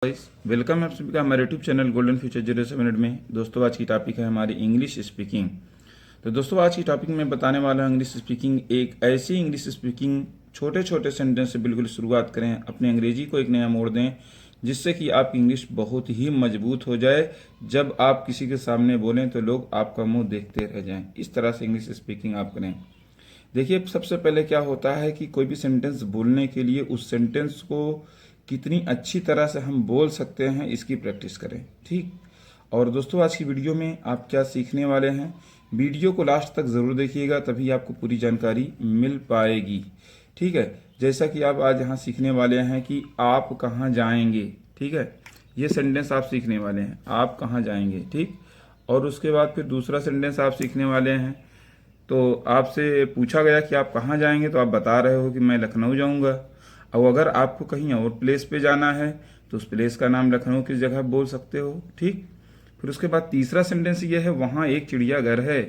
Welcome है आप सभी का हमारे यूट्यूब चैनल गोल्डन फ्यूचर 07 में। दोस्तों आज की टॉपिक है हमारी इंग्लिश स्पीकिंग। तो दोस्तों आज की टॉपिक में बताने वाला हूँ इंग्लिश स्पीकिंग, एक ऐसी इंग्लिश स्पीकिंग छोटे छोटे सेंटेंस से बिल्कुल शुरुआत करें, अपने अंग्रेजी को एक नया मोड़ दें जिससे कि आपकी इंग्लिश बहुत ही मजबूत हो जाए। जब आप किसी के सामने बोलें तो लोग आपका मुंह देखते रह जाएं। इस तरह से इंग्लिश स्पीकिंग आप करें। देखिए सबसे पहले क्या होता है कि कोई भी सेंटेंस बोलने के लिए उस सेंटेंस को कितनी अच्छी तरह से हम बोल सकते हैं इसकी प्रैक्टिस करें, ठीक। और दोस्तों आज की वीडियो में आप क्या सीखने वाले हैं, वीडियो को लास्ट तक ज़रूर देखिएगा, तभी आपको पूरी जानकारी मिल पाएगी, ठीक है। जैसा कि आप आज यहाँ सीखने वाले हैं कि आप कहाँ जाएंगे, ठीक है। ये सेंटेंस आप सीखने वाले हैं, आप कहाँ जाएंगे, ठीक। और उसके बाद फिर दूसरा सेंटेंस आप सीखने वाले हैं। तो आपसे पूछा गया कि आप कहाँ जाएंगे, तो आप बता रहे हो कि मैं लखनऊ जाऊंगा। अब अगर आपको कहीं और प्लेस पे जाना है तो उस प्लेस का नाम लखनऊ किस जगह बोल सकते हो, ठीक। फिर उसके बाद तीसरा सेंटेंस ये है वहाँ एक चिड़ियाघर है।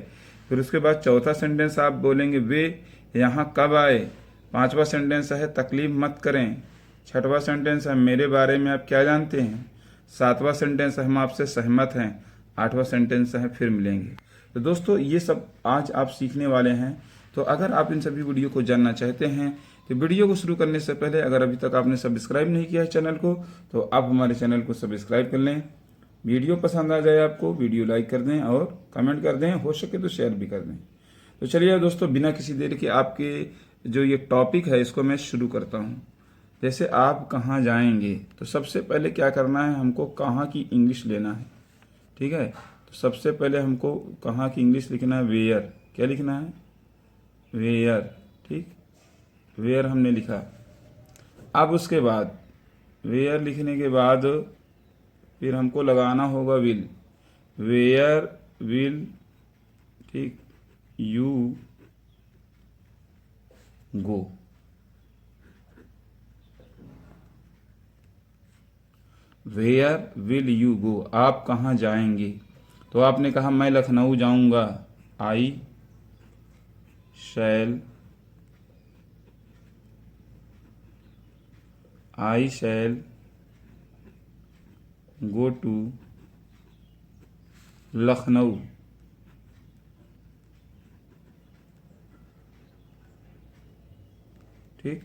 फिर उसके बाद चौथा सेंटेंस आप बोलेंगे वे यहाँ कब आए। पांचवा सेंटेंस है तकलीफ मत करें। छठवां सेंटेंस है मेरे बारे में आप क्या जानते हैं। सातवां सेंटेंस है हम आपसे सहमत हैं। आठवां सेंटेंस है फिर मिलेंगे। तो दोस्तों ये सब आज आप सीखने वाले हैं। तो अगर आप इन सभी वीडियो को जानना चाहते हैं तो वीडियो को शुरू करने से पहले अगर अभी तक आपने सब्सक्राइब नहीं किया है चैनल को तो आप हमारे चैनल को सब्सक्राइब कर लें। वीडियो पसंद आ जाए आपको वीडियो लाइक कर दें और कमेंट कर दें, हो सके तो शेयर भी कर दें। तो चलिए दोस्तों बिना किसी देर के आपके जो ये टॉपिक है इसको मैं शुरू करता हूँ। जैसे आप कहाँ जाएंगे, तो सबसे पहले क्या करना है, हमको कहाँ की इंग्लिश लेना है, ठीक है। तो सबसे पहले हमको कहाँ की इंग्लिश लिखना है, वेयर। क्या लिखना है, वेयर, ठीक। वेयर हमने लिखा। अब उसके बाद वेयर लिखने के बाद फिर हमको लगाना होगा विल। वेयर विल, ठीक, you go. Where will you go, आप कहाँ जाएंगे। तो आपने कहा मैं लखनऊ जाऊंगा, आई शैल गो टू लखनऊ, ठीक।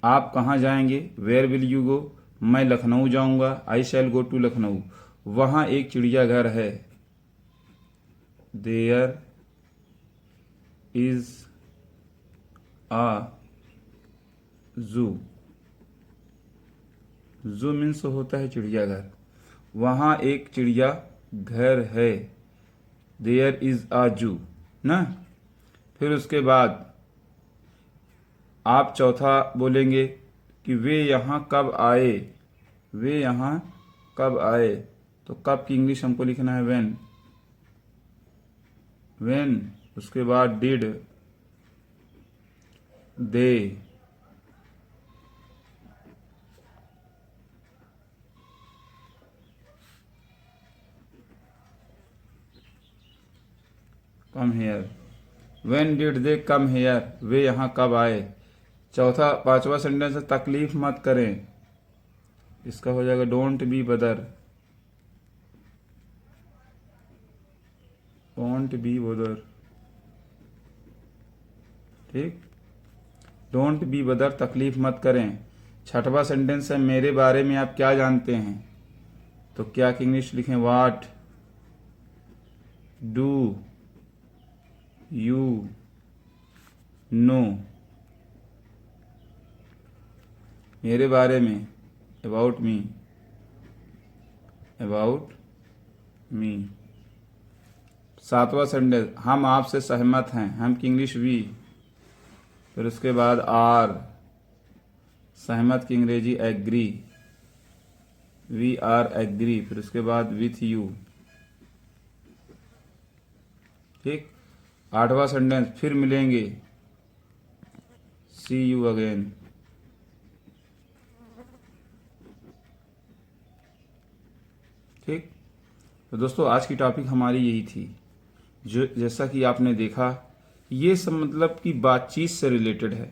आप कहाँ जाएंगे, वेयर विल यू गो, मैं लखनऊ जाऊंगा, आई शैल गो टू लखनऊ। वहाँ एक चिड़ियाघर है, देयर इज आ जू। जू मीन्स होता है चिड़ियाघर। वहाँ एक चिड़िया घर है, देयर इज आ जू ना। फिर उसके बाद आप चौथा बोलेंगे कि वे यहाँ कब आए। वे यहाँ कब आए, तो कब की इंग्लिश हमको लिखना है व्हेन। व्हेन, उसके बाद did they come here. When did they come here, वे यहाँ कब आए। चौथा पांचवा सेंटेंस है तकलीफ मत करें, इसका हो जाएगा डोंट बी बदर। डोंट बी बदर, ठीक। डोंट बी बदर, तकलीफ मत करें। छठवां सेंटेंस है मेरे बारे में आप क्या जानते हैं। तो क्या की इंग्लिश लिखें, व्हाट डू यू नो। मेरे बारे में, अबाउट मी, अबाउट मी। सातवां सेंटेंस हम आपसे सहमत हैं, हम की इंग्लिश वी। फिर उसके बाद आर, सहमत की अंग्रेजी एग्री, वी आर एग्री। फिर उसके बाद विथ यू, ठीक। आठवां सेंटेंस फिर मिलेंगे, सी यू अगेन, ठीक। तो दोस्तों आज की टॉपिक हमारी यही थी। जो जैसा कि आपने देखा ये सब मतलब कि बातचीत से रिलेटेड है।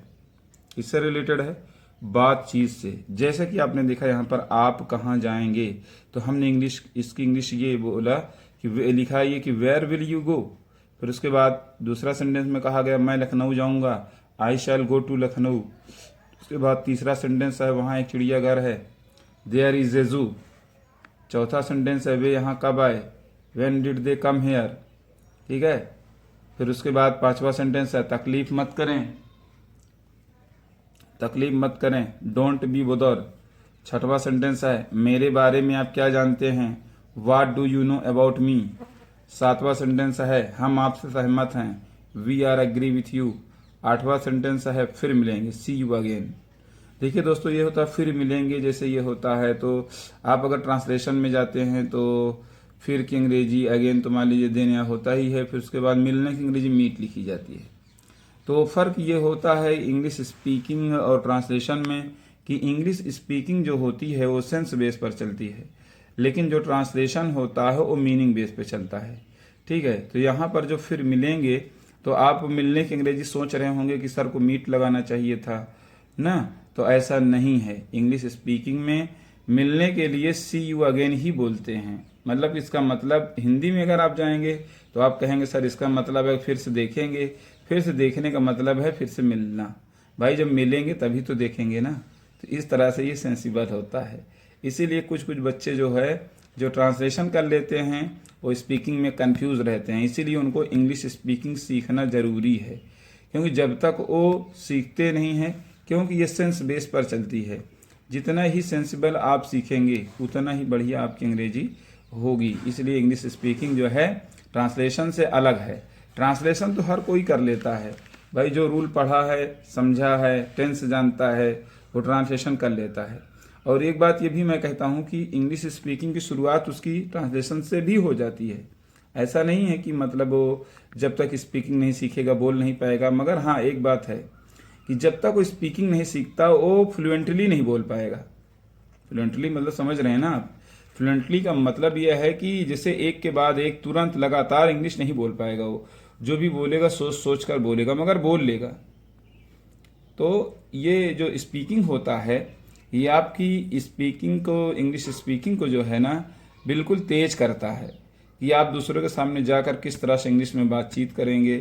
किससे रिलेटेड है, बातचीत से। जैसे कि आपने देखा यहाँ पर आप कहाँ जाएंगे, तो हमने इसकी इंग्लिश ये बोला कि लिखा है ये कि वेयर विल यू गो। फिर उसके बाद दूसरा सेंटेंस में कहा गया मैं लखनऊ जाऊँगा, आई शैल गो टू लखनऊ। उसके बाद तीसरा सेंटेंस है वहाँ एक चिड़ियाघर है, देयर इज ए जू। चौथा सेंटेंस है वे यहाँ कब आए, when did they come hair. ठीक है। फिर उसके बाद पांचवा सेंटेंस है तकलीफ मत करें, तकलीफ मत करें, डोंट बी बोदर। छठवां सेंटेंस है मेरे बारे में आप क्या जानते हैं, what do you know about me. सातवां सेंटेंस है हम आपसे सहमत हैं, we are agree with you. आठवां सेंटेंस है फिर मिलेंगे, सी यू अगेन। देखिए दोस्तों, ये होता है फिर मिलेंगे, जैसे ये होता है तो आप अगर ट्रांसलेशन में जाते हैं तो फिर की अंग्रेजी अगेन तो मान लीजिए देना होता ही है, फिर उसके बाद मिलने की अंग्रेजी मीट लिखी जाती है। तो फ़र्क ये होता है इंग्लिश स्पीकिंग और ट्रांसलेशन में कि इंग्लिश स्पीकिंग जो होती है वो सेंस बेस पर चलती है, लेकिन जो ट्रांसलेशन होता है वो मीनिंग बेस पे चलता है। ठीक है। तो यहाँ पर जो फिर मिलेंगे, तो आप मिलने की अंग्रेजी सोच रहे होंगे कि सर को मीट लगाना चाहिए था ना, तो ऐसा नहीं है। इंग्लिश स्पीकिंग में मिलने के लिए सी यू अगेन ही बोलते हैं। मतलब इसका मतलब हिंदी में अगर आप जाएंगे तो आप कहेंगे सर इसका मतलब है फिर से देखेंगे, फिर से देखने का मतलब है फिर से मिलना। भाई जब मिलेंगे तभी तो देखेंगे ना। तो इस तरह से ये सेंसिबल होता है। इसीलिए कुछ कुछ बच्चे जो है जो ट्रांसलेशन कर लेते हैं वो स्पीकिंग में कंफ्यूज रहते हैं। इसीलिए उनको इंग्लिश स्पीकिंग सीखना ज़रूरी है, क्योंकि जब तक वो सीखते नहीं हैं, क्योंकि ये सेंस बेस पर चलती है। जितना ही सेंसिबल आप सीखेंगे उतना ही बढ़िया आपकी अंग्रेजी होगी। इसलिए इंग्लिश स्पीकिंग जो है ट्रांसलेशन से अलग है। ट्रांसलेशन तो हर कोई कर लेता है भाई, जो रूल पढ़ा है, समझा है, टेंस जानता है, वो ट्रांसलेशन कर लेता है। और एक बात ये भी मैं कहता हूँ कि इंग्लिश स्पीकिंग की शुरुआत उसकी ट्रांसलेशन से भी हो जाती है। ऐसा नहीं है कि मतलब वो जब तक स्पीकिंग नहीं सीखेगा बोल नहीं पाएगा। मगर हाँ, एक बात है कि जब तक वो स्पीकिंग नहीं सीखता वो फ्लुएंटली नहीं बोल पाएगा। फ्लुएंटली मतलब समझ रहे हैं ना आप। फ्लुएंटली का मतलब यह है कि जैसे एक के बाद एक तुरंत लगातार इंग्लिश नहीं बोल पाएगा। वो जो भी बोलेगा सोच सोच कर बोलेगा, मगर बोल लेगा। तो ये जो स्पीकिंग होता है ये आपकी स्पीकिंग को, इंग्लिश स्पीकिंग को जो है ना बिल्कुल तेज करता है कि आप दूसरों के सामने जाकर किस तरह से इंग्लिश में बातचीत करेंगे,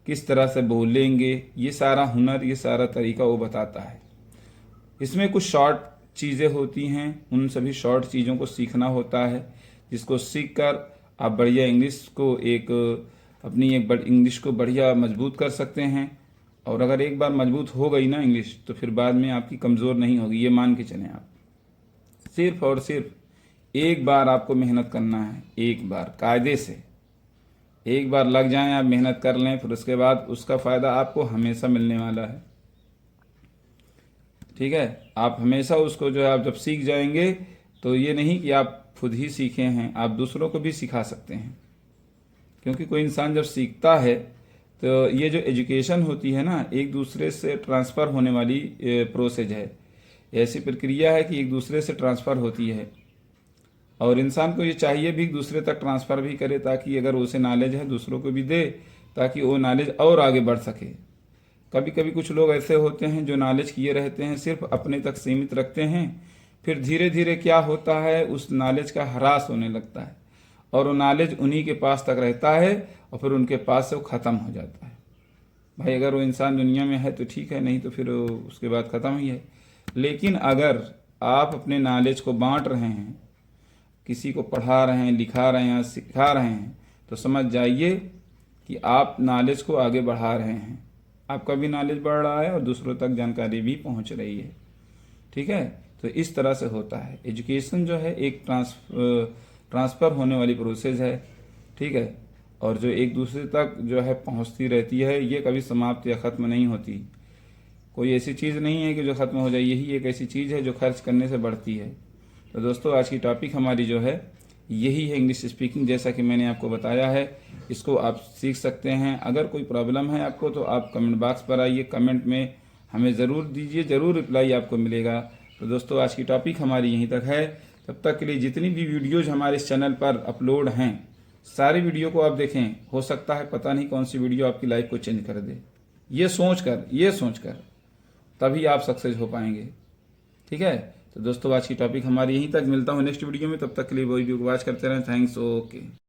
किस तरह से बोलेंगे, ये सारा हुनर, ये सारा तरीका वो बताता है। इसमें कुछ शॉर्ट चीज़ें होती हैं, उन सभी शॉर्ट चीज़ों को सीखना होता है, जिसको सीख कर आप बढ़िया इंग्लिश को अपनी एक इंग्लिश को बढ़िया मजबूत कर सकते हैं। और अगर एक बार मजबूत हो गई ना इंग्लिश, तो फिर बाद में आपकी कमज़ोर नहीं होगी, ये मान के चलें आप। सिर्फ और सिर्फ एक बार आपको मेहनत करना है, एक बार कायदे से एक बार लग जाएं, आप मेहनत कर लें, फिर उसके बाद उसका फ़ायदा आपको हमेशा मिलने वाला है। ठीक है। आप हमेशा उसको जो है आप जब सीख जाएंगे तो ये नहीं कि आप खुद ही सीखे हैं, आप दूसरों को भी सिखा सकते हैं। क्योंकि कोई इंसान जब सीखता है तो ये जो एजुकेशन होती है ना, एक दूसरे से ट्रांसफ़र होने वाली प्रोसेस है। ऐसी प्रक्रिया है कि एक दूसरे से ट्रांसफ़र होती है और इंसान को ये चाहिए भी दूसरे तक ट्रांसफ़र भी करे, ताकि अगर उसे नॉलेज है दूसरों को भी दे, ताकि वो नॉलेज और आगे बढ़ सके। कभी कभी कुछ लोग ऐसे होते हैं जो नॉलेज किए रहते हैं, सिर्फ अपने तक सीमित रखते हैं, फिर धीरे धीरे क्या होता है उस नॉलेज का ह्रास होने लगता है और वो नॉलेज उन्हीं के पास तक रहता है और फिर उनके पास से वो ख़त्म हो जाता है। भाई अगर वो इंसान दुनिया में है तो ठीक है, नहीं तो फिर उसके बाद ख़त्म ही है। लेकिन अगर आप अपने नॉलेज को बांट रहे हैं, किसी को पढ़ा रहे हैं, लिखा रहे हैं, सिखा रहे हैं, तो समझ जाइए कि आप नॉलेज को आगे बढ़ा रहे हैं। आपका भी नॉलेज बढ़ रहा है और दूसरों तक जानकारी भी पहुंच रही है। ठीक है। तो इस तरह से होता है। एजुकेशन जो है एक ट्रांसफ़र होने वाली प्रोसेस है। ठीक है। और जो एक दूसरे तक जो है पहुंचती रहती है, ये कभी समाप्त या ख़त्म नहीं होती। कोई ऐसी चीज़ नहीं है कि जो ख़त्म हो जाए, यही एक ऐसी चीज़ है जो खर्च करने से बढ़ती है। तो दोस्तों आज की टॉपिक हमारी जो है यही है, इंग्लिश स्पीकिंग। जैसा कि मैंने आपको बताया है, इसको आप सीख सकते हैं। अगर कोई प्रॉब्लम है आपको तो आप कमेंट बॉक्स पर आइए, कमेंट में हमें ज़रूर दीजिए, ज़रूर रिप्लाई आपको मिलेगा। तो दोस्तों आज की टॉपिक हमारी यहीं तक है। तब तक के लिए जितनी भी वीडियोज़ हमारे इस चैनल पर अपलोड हैं, सारी वीडियो को आप देखें। हो सकता है पता नहीं कौन सी वीडियो आपकी लाइफ को चेंज कर दे, ये सोच कर। तभी आप सक्सेस हो पाएंगे। ठीक है, तो दोस्तों आज की टॉपिक हमारी यहीं तक। मिलता हूँ नेक्स्ट वीडियो में, तब तक के लिए वही वॉच करते रहें। थैंक्स। ओके।